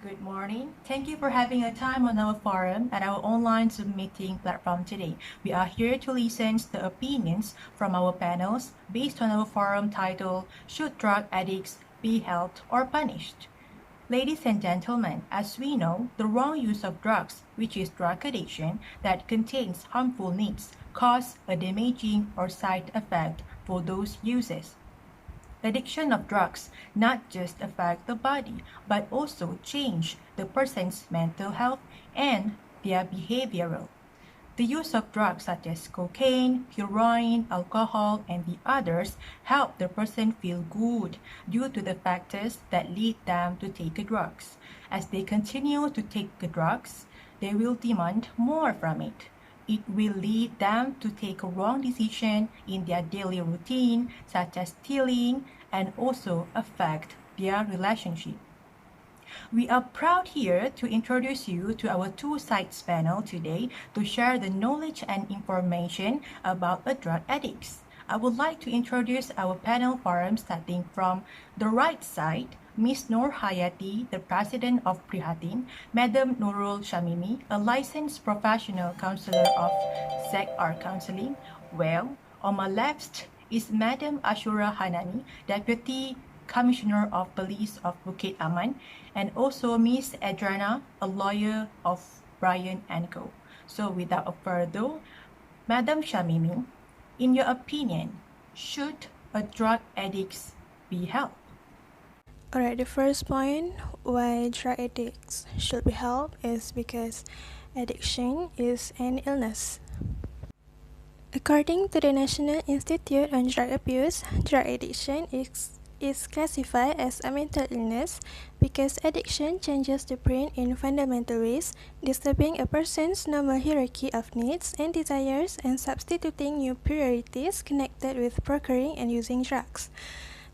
Good morning. Thank you for having a time on our forum and our online Zoom meeting platform today. We are here to listen to the opinions from our panels based on our forum title, Should Drug Addicts Be Held or Punished? Ladies and gentlemen, as we know, the wrong use of drugs, which is drug addiction that contains harmful needs, cause a damaging or side effect for those users. Addiction of drugs not just affect the body, but also change the person's mental health and their behavioral. The use of drugs such as cocaine, heroin, alcohol, and the others help the person feel good due to the factors that lead them to take the drugs. As they continue to take the drugs, they will demand more from it. It will lead them to take a wrong decision in their daily routine, such as stealing, and also affect their relationship. We are proud here to introduce you to our two sides panel today to share the knowledge and information about the drug addicts. I would like to introduce our panel forum starting from the right side, Ms. Nur Hayati, the President of Prihatin, Madam Nurul Shamimi, a licensed professional counselor of SEC-R Counseling. Well, on my left is Madam Ashura Hanani, Deputy Commissioner of Police of Bukit Aman, and also Ms. Adriana, a lawyer of Bryan & Co. So without further ado, Madam Shamimi, in your opinion, should a drug addicts be helped? Alright, the first point why drug addicts should be helped is because addiction is an illness. According to the National Institute on Drug Abuse, drug addiction is classified as a mental illness because addiction changes the brain in fundamental ways, disturbing a person's normal hierarchy of needs and desires and substituting new priorities connected with procuring and using drugs.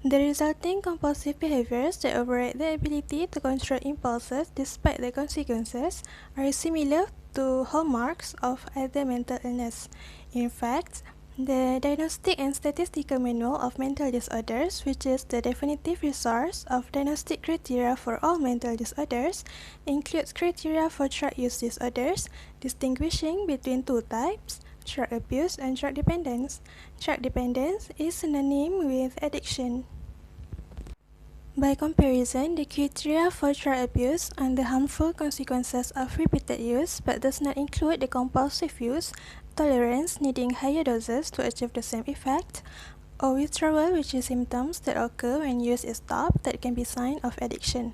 The resulting compulsive behaviors that override the ability to control impulses despite the consequences are similar to hallmarks of other mental illness. In fact, the Diagnostic and Statistical Manual of Mental Disorders, which is the definitive resource of diagnostic criteria for all mental disorders, includes criteria for drug use disorders, distinguishing between two types: drug abuse and drug dependence. Drug dependence is synonym with addiction. By comparison, the criteria for drug abuse are the harmful consequences of repeated use but does not include the compulsive use, tolerance needing higher doses to achieve the same effect, or withdrawal, which is symptoms that occur when use is stopped that can be sign of addiction.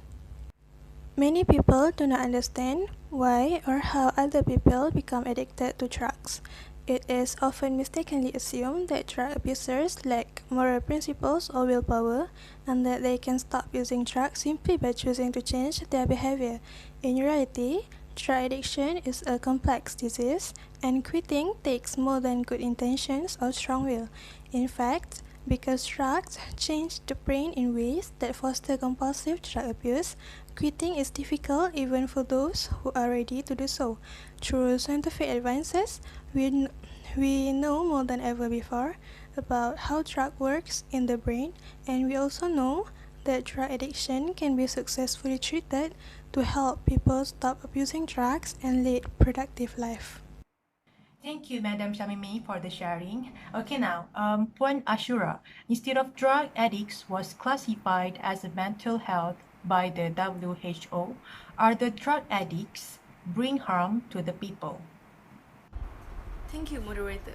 Many people do not understand why or how other people become addicted to drugs. It is often mistakenly assumed that drug abusers lack moral principles or willpower and that they can stop using drugs simply by choosing to change their behavior. In reality, drug addiction is a complex disease, and quitting takes more than good intentions or strong will. In fact, because drugs change the brain in ways that foster compulsive drug abuse, quitting is difficult even for those who are ready to do so. Through scientific advances, we know more than ever before about how drug works in the brain, and we also know that drug addiction can be successfully treated to help people stop abusing drugs and lead productive life. Thank you, Madam Shamimi, for the sharing. Okay, now, point Ashura. Instead of drug addicts was classified as a mental health by the WHO, are the drug addicts bring harm to the people? Thank you, moderator.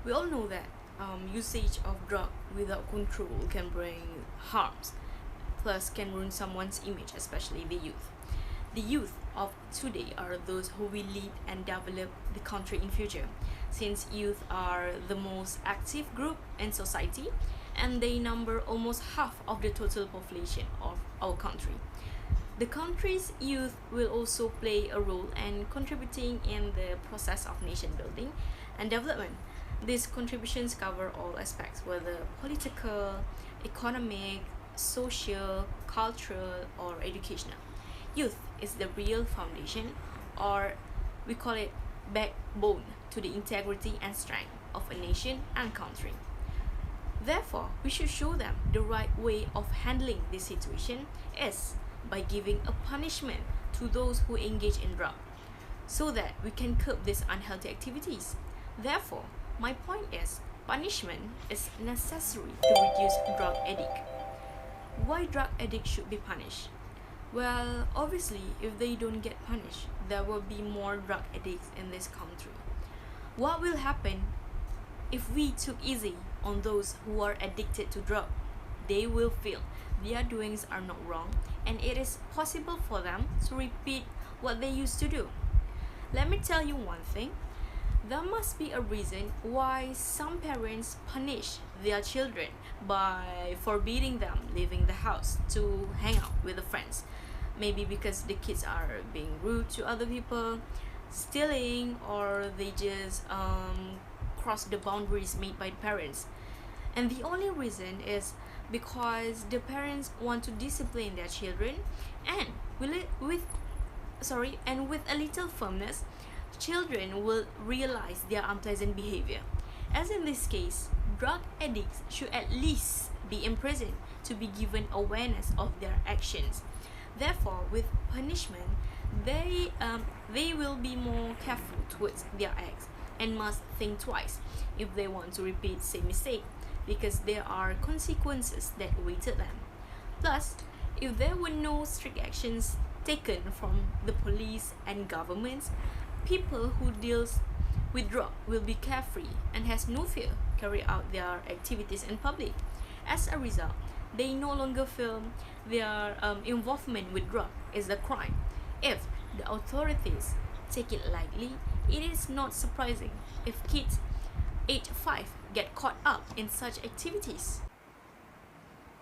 We all know that usage of drug without control can bring harms, plus can ruin someone's image, especially the youth. The youth of today are those who will lead and develop the country in future, since youth are the most active group in society and they number almost half of the total population of our country. The country's youth will also play a role in contributing in the process of nation building and development. These contributions cover all aspects, whether political, economic, social, cultural, or educational. Youth is the real foundation, or we call it backbone, to the integrity and strength of a nation and country. Therefore, we should show them the right way of handling this situation is by giving a punishment to those who engage in drug, so that we can curb these unhealthy activities. Therefore, my point is, punishment is necessary to reduce drug addict. Why drug addicts should be punished? Well, obviously, if they don't get punished, there will be more drug addicts in this country. What will happen if we took easy on those who are addicted to drug? They will feel their doings are not wrong, and it is possible for them to repeat what they used to do. Let me tell you one thing. There must be a reason why some parents punish their children by forbidding them leaving the house to hang out with the friends. Maybe because the kids are being rude to other people, stealing, or they just cross the boundaries made by the parents. And the only reason is because the parents want to discipline their children, and with a little firmness, children will realize their unpleasant behavior. As in this case, drug addicts should at least be imprisoned to be given awareness of their actions. Therefore, with punishment, they will be more careful towards their acts and must think twice if they want to repeat same mistake, because there are consequences that awaited them. Plus, if there were no strict actions taken from the police and governments, people who deals with drug will be carefree and has no fear carry out their activities in public. As a result, they no longer feel their involvement with drug is a crime. If the authorities take it lightly, it is not surprising if kids age 5 get caught up in such activities.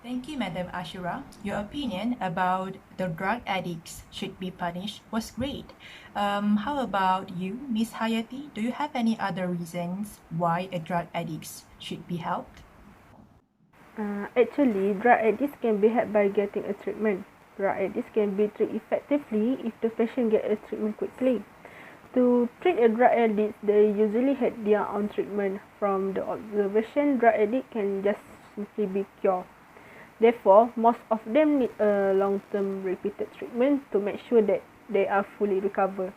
Thank you, Madam Ashura. Your opinion about the drug addicts should be punished was great. How about you, Miss Hayati? Do you have any other reasons why a drug addicts should be helped? Actually, drug addicts can be helped by getting a treatment. Drug addicts can be treated effectively if the patient gets a treatment quickly. To treat a drug addict, they usually had their own treatment. From the observation, drug addict can just simply be cured. Therefore, most of them need a long-term repeated treatment to make sure that they are fully recovered.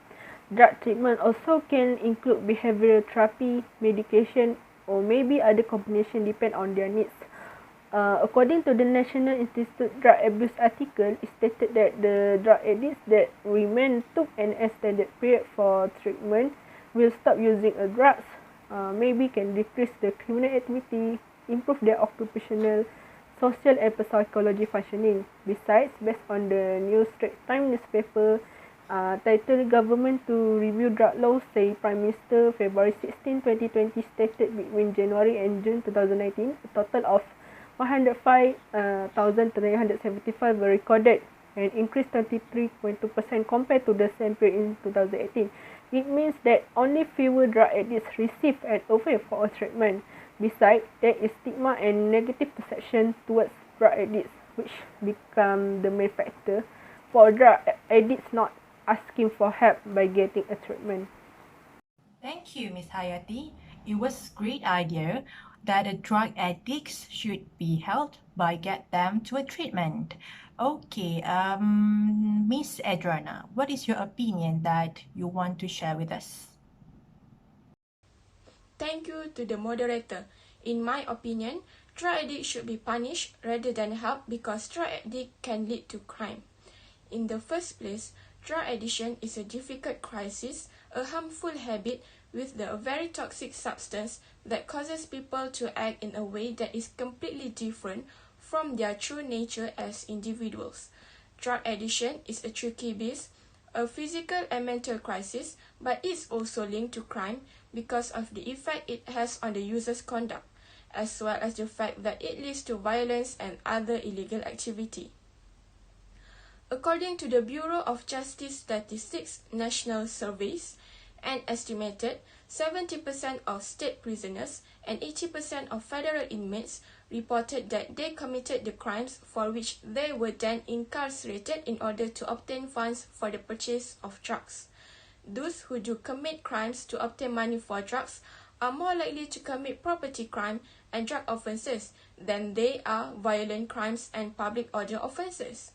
Drug treatment also can include behavioral therapy, medication, or maybe other combination depend on their needs. According to the National Institute Drug Abuse article, it stated that the drug addicts that remain took an extended period for treatment will stop using drugs, maybe can decrease the criminal activity, improve their occupational, social and psychology functioning. Besides, based on the new Straits Times newspaper titled Government to Review Drug Laws, say Prime Minister February 16, 2020 stated between January and June 2019, a total of 105,375 were recorded, and increased 23.2% compared to the same period in 2018. It means that only fewer drug addicts receive an offer for a treatment. Besides, there is stigma and negative perception towards drug addicts, which become the main factor for drug addicts not asking for help by getting a treatment. Thank you, Miss Hayati. It was a great idea that the drug addicts should be helped by get them to a treatment. Okay, Miss Adriana, what is your opinion that you want to share with us? Thank you to the moderator. In my opinion, drug addicts should be punished rather than helped because drug addiction can lead to crime. In the first place, drug addiction is a difficult crisis, a harmful habit with a very toxic substance that causes people to act in a way that is completely different from their true nature as individuals. Drug addiction is a tricky beast, a physical and mental crisis, but it's also linked to crime because of the effect it has on the user's conduct, as well as the fact that it leads to violence and other illegal activity. According to the Bureau of Justice Statistics National Surveys, an estimated 70% of state prisoners and 80% of federal inmates reported that they committed the crimes for which they were then incarcerated in order to obtain funds for the purchase of drugs. Those who do commit crimes to obtain money for drugs are more likely to commit property crime and drug offences than they are violent crimes and public order offences.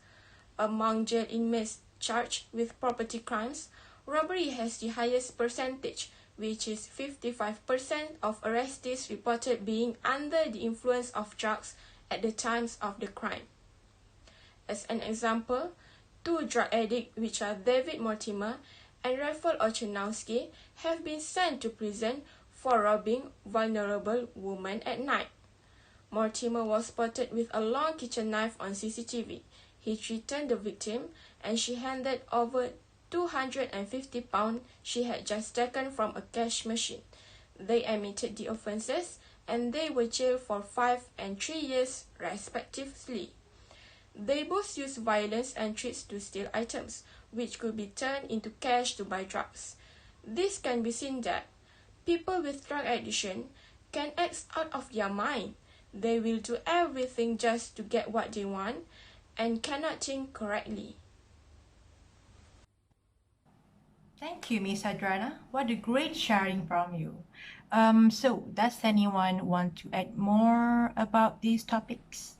Among jail inmates charged with property crimes, robbery has the highest percentage, which is 55% of arrestees reported being under the influence of drugs at the times of the crime. As an example, 2 drug addicts, which are David Mortimer and Rafal Ochanowski, have been sent to prison for robbing vulnerable women at night. Mortimer was spotted with a long kitchen knife on CCTV. He threatened the victim and she handed over £250 she had just taken from a cash machine. They admitted the offences and they were jailed for 5 and 3 years respectively. They both used violence and threats to steal items, which could be turned into cash to buy drugs. This can be seen that people with drug addiction can act out of their mind. They will do everything just to get what they want and cannot think correctly. Thank you, Miss Adrana. What a great sharing from you. So, does anyone want to add more about these topics?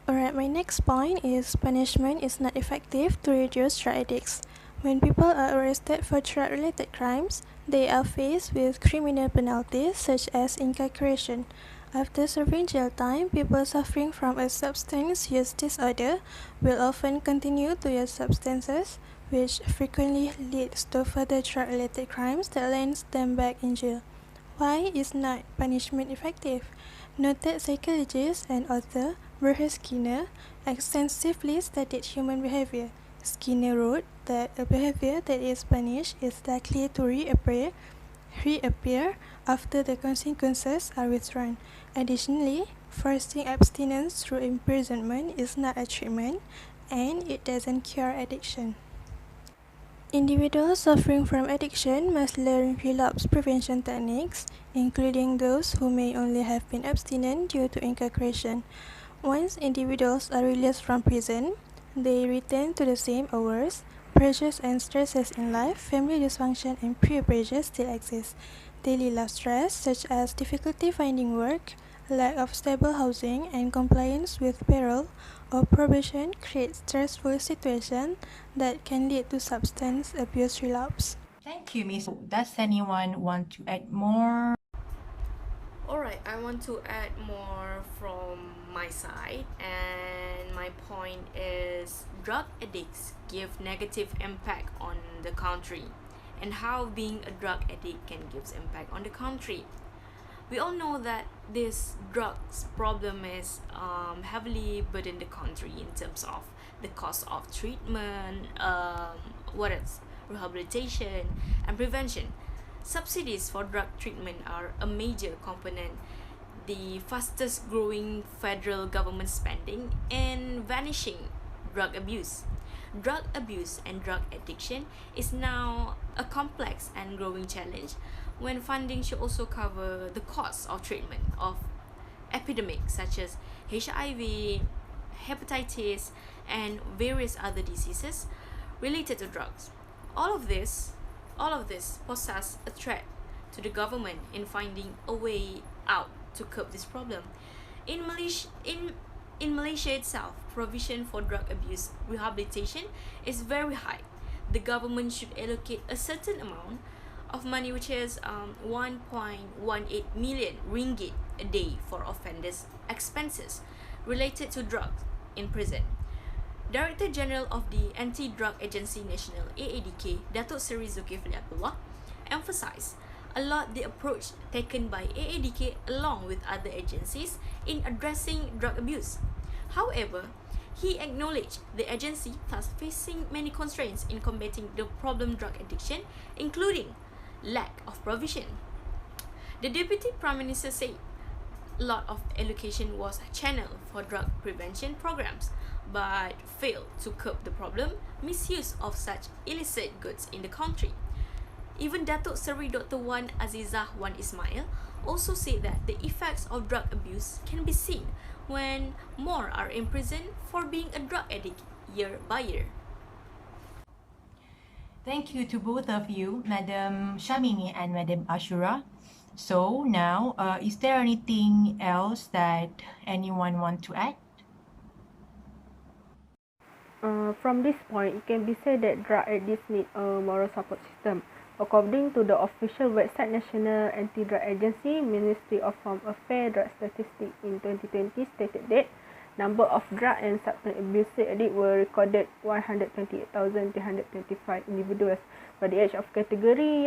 Alright, my next point is punishment is not effective to reduce drug addicts. When people are arrested for drug-related crimes, they are faced with criminal penalties such as incarceration. After serving jail time, people suffering from a substance use disorder will often continue to use substances, which frequently leads to further drug-related crimes that lands them back in jail. Why is not punishment effective? Noted psychologist and author Bruce Skinner extensively studied human behavior. Skinner wrote that a behavior that is punished is likely to reappear after the consequences are withdrawn. Additionally, forcing abstinence through imprisonment is not a treatment, and it doesn't cure addiction. Individuals suffering from addiction must learn relapse prevention techniques, including those who may only have been abstinent due to incarceration. Once individuals are released from prison, they return to the same hours. Pressures and stresses in life, family dysfunction, and peer pressure still exist. Daily life stress, such as difficulty finding work, lack of stable housing, and compliance with parole or probation, create stressful situations that can lead to substance abuse relapse. Thank you, Miss. Does anyone want to add more? Alright, I want to add more from my side, and my point is drug addicts give negative impact on the country, and how being a drug addict can give impact on the country. We all know that this drugs problem is heavily burdened the country in terms of the cost of treatment, rehabilitation, and prevention. Subsidies for drug treatment are a major component, the fastest growing federal government spending, and vanishing drug abuse. Drug abuse and drug addiction is now a complex and growing challenge when funding should also cover the costs of treatment of epidemics such as HIV, hepatitis, and various other diseases related to drugs. All of this poses a threat to the government in finding a way out to curb this problem. In Malaysia itself, provision for drug abuse rehabilitation is very high. The government should allocate a certain amount of money, which is 1.18 million ringgit a day for offenders' expenses related to drugs in prison. Director General of the Anti-Drug Agency National (AADK), Datuk Seri Zulkifli Abdullah, emphasised a lot the approach taken by AADK along with other agencies in addressing drug abuse. However, he acknowledged the agency thus facing many constraints in combating the problem drug addiction, including lack of provision. The Deputy Prime Minister said a lot of allocation was channeled for drug prevention programs, but failed to curb the problem misuse of such illicit goods in the country. Even Datuk Seri Dr. Wan Azizah Wan Ismail also said that the effects of drug abuse can be seen when more are imprisoned for being a drug addict year by year. Thank you to both of you, Madam Shamini and Madam Ashura. So now, is there anything else that anyone want to add? From this point, it can be said that drug addicts need a moral support system. According to the official website National Anti-Drug Agency, Ministry of Home Affairs Drug Statistics in 2020 stated that number of drug and substance abuse addicts were recorded 128,325 individuals. By the age of category,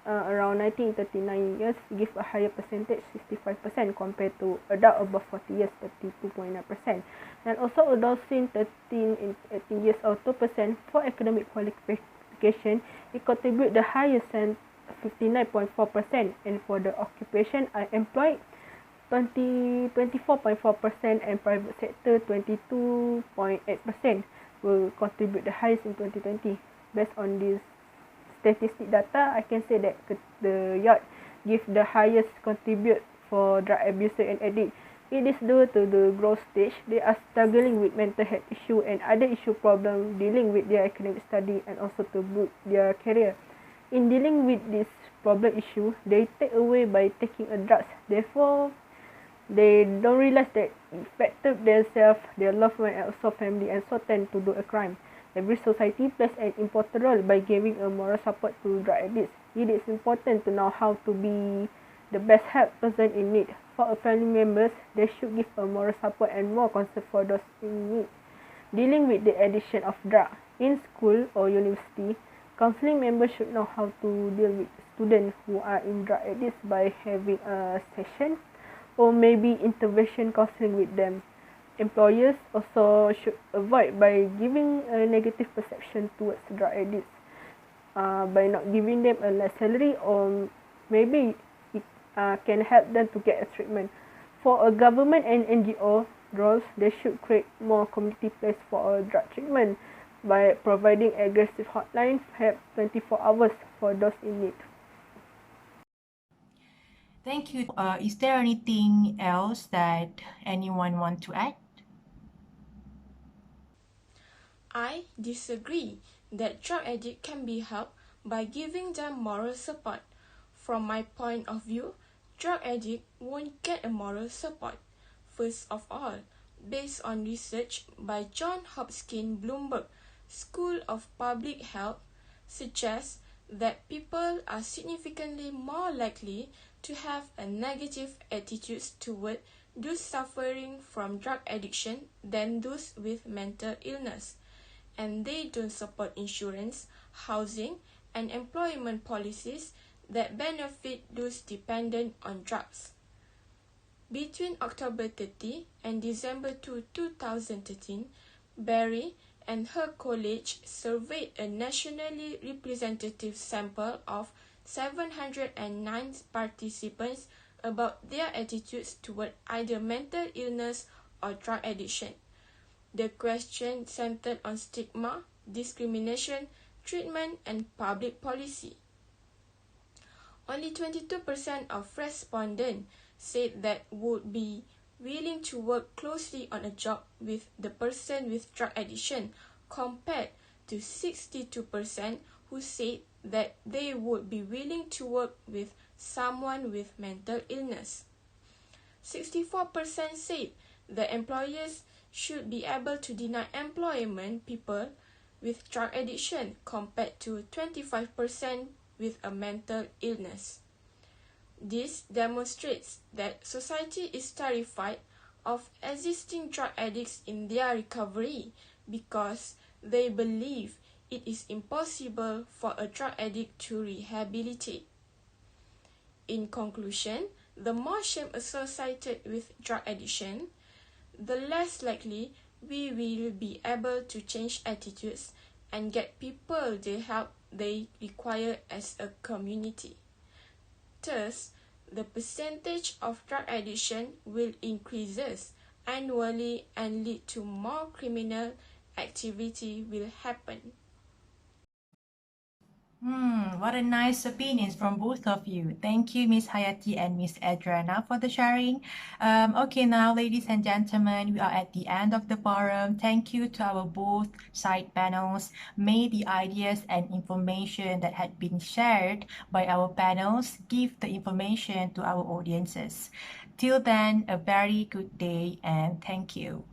around 19-39 years give a higher percentage, 65% compared to adult above 40 years, 32.9%. And also adults in 13 and 18 years or 2% for academic qualification, it contribute the highest and 59.4%, and for the occupation unemployed 24.4%, and private sector 22.8% will contribute the highest in 2020. Based on this statistic data, I can say that the youth give the highest contribute for drug abuser and addict. It is due to the growth stage. They are struggling with mental health issue and other issue problem dealing with their academic study and also to build their career. In dealing with this problem issue, they take away by taking a drugs. Therefore, they don't realize that it affected themselves, their loved one and also family, and so tend to do a crime. Every society plays an important role by giving a moral support to drug addicts. It is important to know how to be the best help person in need. For a family members, they should give a moral support and more concern for those in need. Dealing with the addiction of drug in school or university, counseling members should know how to deal with students who are in drug addicts by having a session or maybe intervention counseling with them. Employers also should avoid by giving a negative perception towards drug addicts by not giving them a less salary, or maybe it can help them to get a treatment. For a government and NGO roles, they should create more community place for drug treatment by providing aggressive hotline help 24 hours for those in need. Thank you. Is there anything else that anyone want to add? I disagree that drug addicts can be helped by giving them moral support. From my point of view, drug addicts won't get a moral support. First of all, based on research by Johns Hopkins Bloomberg School of Public Health, suggests that people are significantly more likely to have a negative attitude toward those suffering from drug addiction than those with mental illness, and they don't support insurance, housing, and employment policies that benefit those dependent on drugs. Between October 30 and December 2, 2013, Berry and her college surveyed a nationally representative sample of 709 participants about their attitudes toward either mental illness or drug addiction. The question centered on stigma, discrimination, treatment, and public policy. Only 22% of respondents said that would be willing to work closely on a job with the person with drug addiction, compared to 62% who said that they would be willing to work with someone with mental illness. 64% said that employers should be able to deny employment people with drug addiction, compared to 25% with a mental illness. This demonstrates that society is terrified of assisting drug addicts in their recovery because they believe it is impossible for a drug addict to rehabilitate. In conclusion, the more shame associated with drug addiction, the less likely we will be able to change attitudes and get people the help they require as a community. Thus, the percentage of drug addiction will increase annually and lead to more criminal activity will happen. What a nice opinions from both of you. Thank you, Miss Hayati and Miss Adriana, for the sharing. Okay, now, ladies and gentlemen, we are at the end of the forum. Thank you to our both side panels. May the ideas and information that had been shared by our panels give the information to our audiences. Till then, a very good day and thank you.